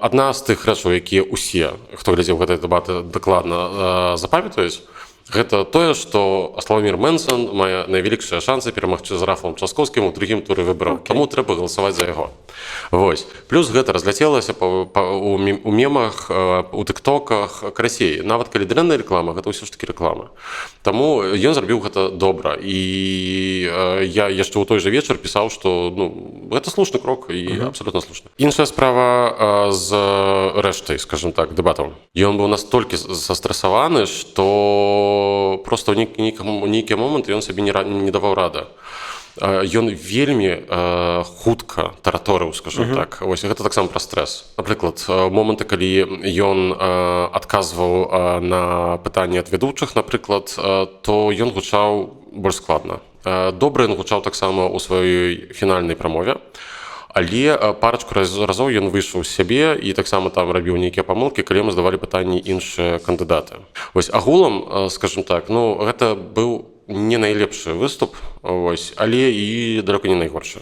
Адна з тых рэчаў, якія ўсе, хто глядзеў гэтыя дэбаты, дакладна запамятаюць, гэта тое, што Славамір Мэнсон мае найвялікшыя шансы перамагчы з Рафалам Часкоўскім у другім туры выбараў. Таму трэба галасаваць за яго. Вось. Плюс гэта разляцелася у мемах, у тыктоках, карацей. Нават калі дрэнная рэклама, гэта ўсё ж такі рэклама. Таму ён зрабіў гэта добра. І я яшчэ ў той жа вечар пісаў, што гэта слушны крок і абсалютна слушны. Іншая справа з рэштай, скажем так, дэбатаў. Ён быў настолькі застрэсаваны, што просто ў нейкі момант ён сабе не даваў рады. Ён вельмі хутка тараторыў, скажем так. Вось гэта таксама пра стрэс. Напрыклад, моманты, калі ён адказваў на пытанні ад вядучых, напрыклад, то ён гучаў больш складна. Добра ён гучаў таксама ў сваёй фінальнай прамове. Але парачку разоў ён выйшаў з сябе і таксама там рабіў нейкія памылкі, калі яму здавалі пытанні іншыя кандыдаты. Вось агулам, скажем так, гэта быў не найлепшы выступ, вось, але і далёка не найгоршы.